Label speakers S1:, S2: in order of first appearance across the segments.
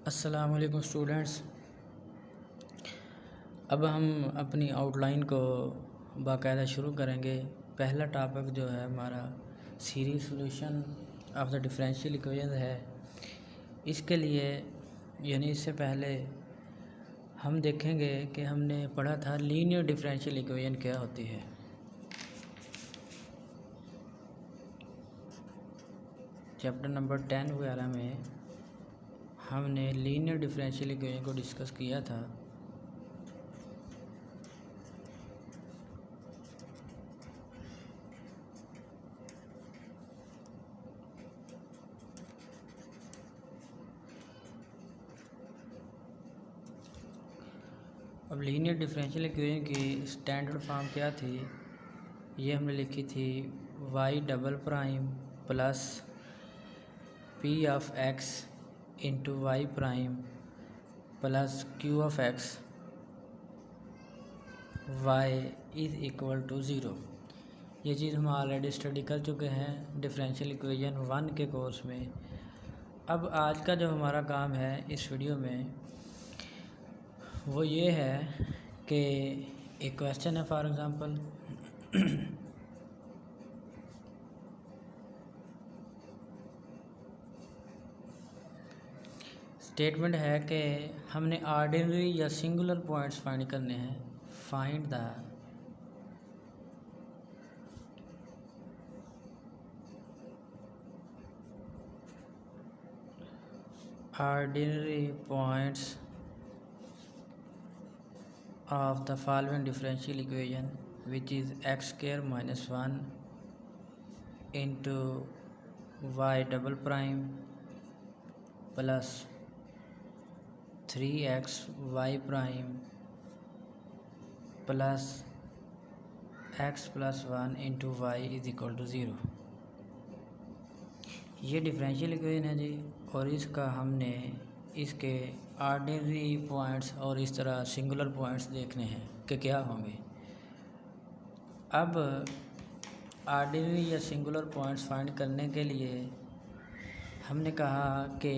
S1: अस्सलामुअलैकुम स्टूडेंट्स। अब हम अपनी आउटलाइन को बाकायदा शुरू करेंगे। पहला टॉपिक जो है हमारा series solution of the differential equation है। इसके लिए यानी इससे पहले हम देखेंगे कि हमने पढ़ा था लीनियर डिफरेंशियल इक्वेशन क्या होती है। चैप्टर नंबर 10 वगैरह में हमने लीनियर डिफरेंशियल इक्वेशन को डिस्कस किया था। अब लीनियर डिफरेंशियल इक्वेशन की स्टैंडर्ड फॉर्म क्या थी, ये हमने लिखी थी y double prime plus p of x into Y prime plus q of x y is equal to zero. ये चीज़ हम ऑलरेडी स्टडी कर चुके हैं डिफरेंशियल इक्वेशन 1 के कोर्स में। अब आज का जो हमारा काम है इस वीडियो में वो ये है कि एक क्वेश्चन है। फॉर एग्ज़ाम्पल स्टेटमेंट है कि हमने ऑर्डिनरी या सिंगुलर पॉइंट्स फाइंड करने हैं। Find the ordinary points of the following differential equation, which is x square minus 1 into y double prime plus 3x y prime plus x plus 1 into y is equal to 0। ये differential equation है जी, और इसका हमने इसके ordinary points और इस तरह singular points देखने हैं कि क्या होंगे। अब ऑर्डिनरी या सिंगुलर पॉइंट्स फाइंड करने के लिए हमने कहा कि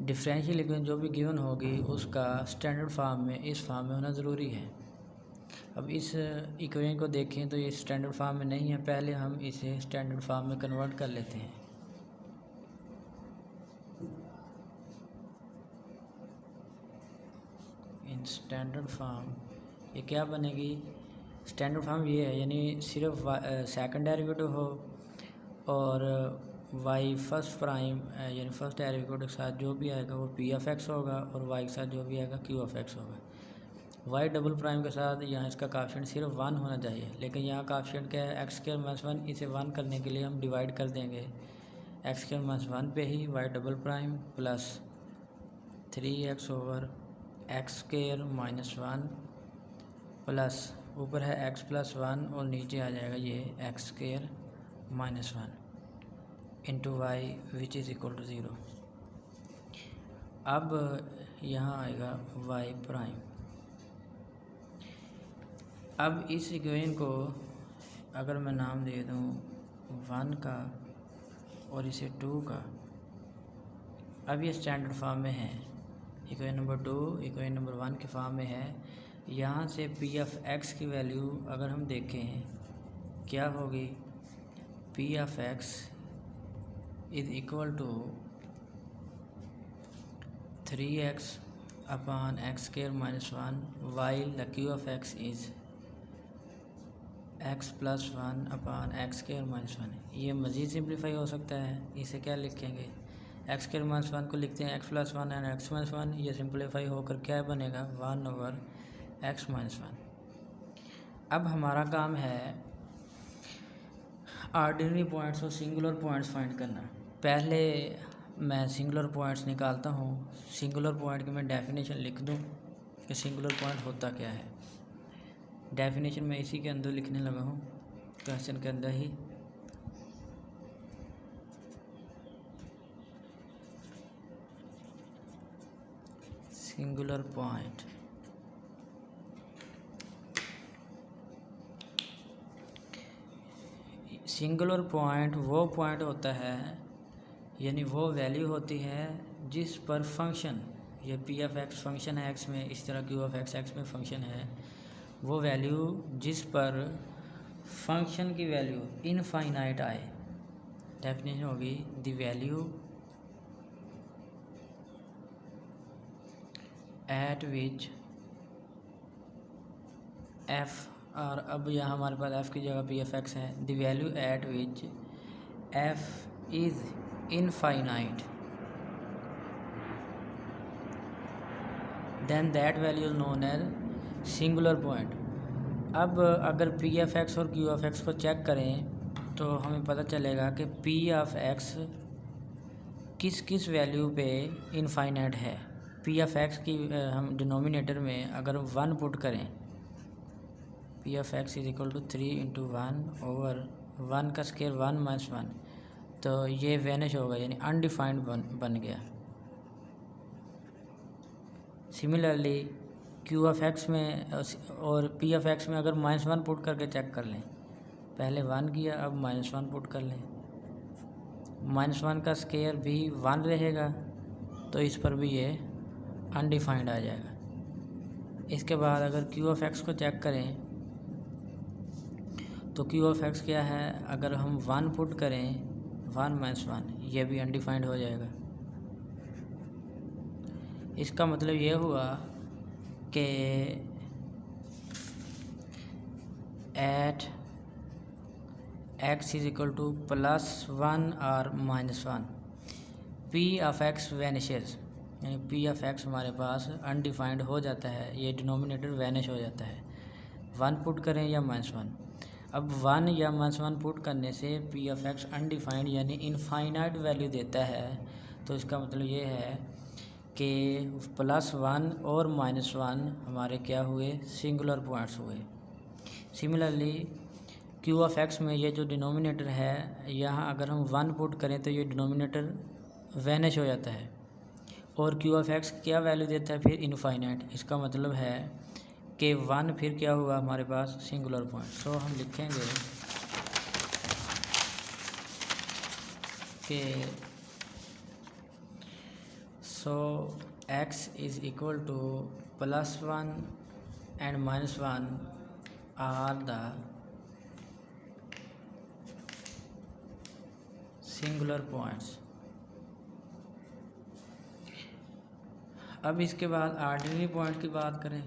S1: डिफरेंशियल इक्वेशन जो भी गिवन होगी उसका स्टैंडर्ड फॉर्म में इस फॉर्म में होना ज़रूरी है। अब इस इक्वेशन को देखें तो ये स्टैंडर्ड फॉर्म में नहीं है। पहले हम इसे स्टैंडर्ड फॉर्म में कन्वर्ट कर लेते हैं। इन स्टैंडर्ड फॉर्म ये क्या बनेगी? स्टैंडर्ड फॉर्म ये है, यानी सिर्फ सेकंड डेरिवेटिव हो और y फर्स्ट प्राइम यानी फर्स्ट डेरिवेटिव के साथ जो भी आएगा वो p ऑफ x होगा और y के साथ जो भी आएगा q ऑफ x होगा। y डबल प्राइम के साथ यहाँ इसका काफिशिएंट सिर्फ 1 होना चाहिए, लेकिन यहाँ काफिशिएंट क्या है? x square minus 1। इसे 1 करने के लिए हम डिवाइड कर देंगे x स्क्वायर माइनस 1 पे ही y double prime plus 3x over x square minus 1 plus ऊपर है x प्लस 1 और नीचे आ जाएगा ये X square minus 1 into Y which is equal to 0। अब यहाँ आएगा y प्राइम। अब इस इक्वेशन को अगर मैं नाम दे दूँ 1 का और इसे 2 का, अब ये स्टैंडर्ड फॉर्म में है। इक्वेशन नंबर 2 इक्वेशन नंबर 1 के फॉर्म में है। यहाँ से p ऑफ x की वैल्यू अगर हम देखें क्या होगी? p of x is equal to 3x upon X square minus 1 while the q of x is x plus 1 upon X square minus 1। ये मज़ीद सिंप्लीफाई हो सकता है। इसे क्या लिखेंगे? एक्स स्क्वायर माइनस 1 को लिखते हैं x plus 1 and x minus 1। ये सिंप्लीफाई होकर क्या बनेगा? 1 ओवर एक्स माइनस 1। अब हमारा काम है ऑर्डिनरी पॉइंट्स और सिंगुलर पॉइंट्स फाइंड करना। पहले मैं सिंगुलर पॉइंट्स निकालता हूँ। सिंगुलर पॉइंट की मैं डेफिनेशन लिख दूँ कि सिंगुलर पॉइंट होता क्या है। डेफिनेशन मैं इसी के अंदर लिखने लगा हूँ, क्वेश्चन के अंदर ही। सिंगुलर पॉइंट सिंगुलर पॉइंट वो पॉइंट होता है, यानी वो वैल्यू होती है जिस पर फंक्शन, ये पी ऑफ एक्स फंक्शन है एक्स में, इस तरह क्यू ऑफ एक्स एक्स में फंक्शन है, वो वैल्यू जिस पर फंक्शन की वैल्यू इनफाइनाइट आए। डेफिनेशन होगी the value at which F, और अब यहाँ हमारे पास एफ की जगह पी एफ एक्स है, the value at which F is infinite then that value is known as singular point. अब अगर पी एफ एक्स और क्यू एफ एक्स को चेक करें तो हमें पता चलेगा कि पी ऑफ एक्स किस किस वैल्यू पे इनफाइनाइट है। पी ऑफ एक्स की हम डिनोमिनेटर में अगर 1 पुट करें, P of X is equal to 3 into 1 over 1 का स्केयर 1 माइनस 1, तो ये वैनिश होगा, यानी अनडिफाइंड बन गया। सिमिलरली क्यू ऑफ एक्स में और पी ऑफ एक्स में अगर -1 पुट करके चेक कर लें, पहले 1 किया, अब -1 पुट कर लें, -1 का स्केयर भी 1 रहेगा, तो इस पर भी ये अनडिफाइंड आ जाएगा। इसके बाद अगर क्यू ऑफ एक्स को चेक करें तो क्यू ऑफ एक्स क्या है, अगर हम 1 पुट करें 1 माइनस 1, ये भी अनडिफाइंड हो जाएगा। इसका मतलब ये हुआ कि at X is equal to +1 और -1 पी ऑफ एक्स वैनिशेस, यानी पी ऑफ एक्स हमारे पास अनडिफाइंड हो जाता है, ये डिनोमिनेटर वैनिश हो जाता है। 1 पुट करें या -1, अब 1 या -1 पुट करने से पी ऑफ एक्स अनडिफाइंड यानी इनफाइनाइट वैल्यू देता है। तो इसका मतलब ये है कि +1 और -1 हमारे क्या हुए, सिंगुलर पॉइंट्स हुए। सिमिलरली क्यू ऑफ एक्स में ये जो डिनोमिनेटर है, यहाँ अगर हम 1 पुट करें तो ये डिनोमिनेटर वैनिश हो जाता है, और क्यू ऑफ एक्स क्या वैल्यू देता है फिर, इनफाइनाइट। इसका मतलब है कि 1 फिर क्या हुआ हमारे पास, सिंगुलर पॉइंट। सो हम लिखेंगे कि x is equal to +1 and -1 are the singular points। अब इसके बाद आर्डिनरी पॉइंट की बात करें,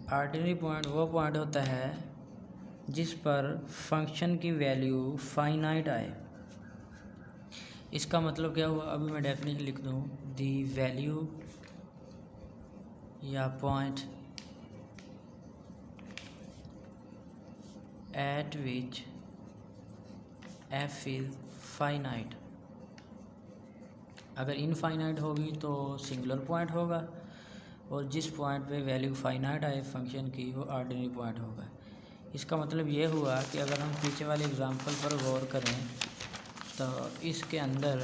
S1: आर्डिनरी पॉइंट वो पॉइंट होता है जिस पर फंक्शन की वैल्यू फाइनाइट आए। इसका मतलब क्या हुआ, अभी मैं डेफिनेशन लिख दूँ, दी वैल्यू या point eight which F is finite. अगर इनफाइनाइट होगी तो सिंगुलर पॉइंट होगा, और जिस पॉइंट पे वैल्यू फाइनाइट आए फंक्शन की वो ऑर्डिनरी पॉइंट होगा। इसका मतलब ये हुआ कि अगर हम पीछे वाले एग्जांपल पर गौर करें तो इसके अंदर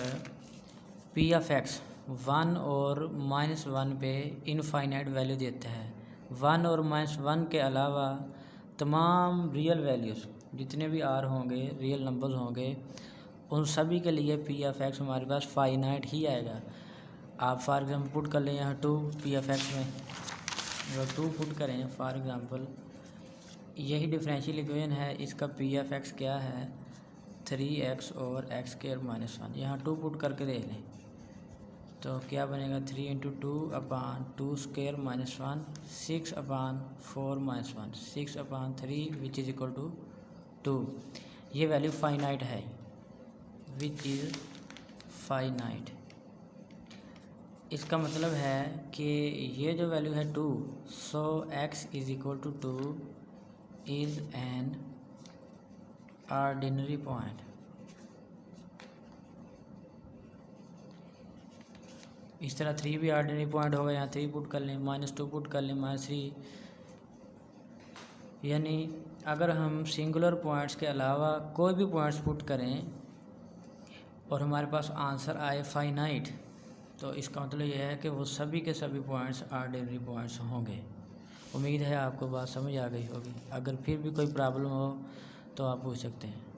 S1: पी ऑफ एक्स 1 और -1 पे इनफाइनाइट वैल्यू देता है। 1 और -1 के अलावा तमाम रियल वैल्यूज़ जितने भी आर होंगे, रियल नंबर्स होंगे, उन सभी के लिए पी ऑफ एक्स हमारे पास फाइनाइट ही आएगा। आप फॉर एग्जांपल पुट कर लें यहाँ 2 पी ऑफ एक्स में, अगर 2 पुट करें फॉर एग्जांपल, यही डिफरेंशियल इक्वेशन है, इसका पी ऑफ एक्स क्या है, 3x और x² -1। यहाँ 2 पुट करके देख लें तो क्या बनेगा, 3 into 2/2² -1, 6/4 -1, 6/3 which is equal to 2। ये वैल्यू फाइनाइट है, विच इज़ फाइनाइट। इसका मतलब है कि ये जो वैल्यू है 2, so x is equal to 2 is an ordinary point. इस तरह 3 भी ऑर्डिनरी पॉइंट होगा, यहाँ 3 पुट कर लें, -2 पुट कर लें, -3। यानी अगर हम सिंगुलर पॉइंट्स के अलावा कोई भी पॉइंट्स पुट करें और हमारे पास आंसर आए फाइनाइट, तो इसका मतलब यह है कि वो सभी के सभी पॉइंट्स ऑर्डिनरी पॉइंट्स होंगे। उम्मीद है आपको बात समझ आ गई होगी। अगर फिर भी कोई प्रॉब्लम हो तो आप पूछ सकते हैं।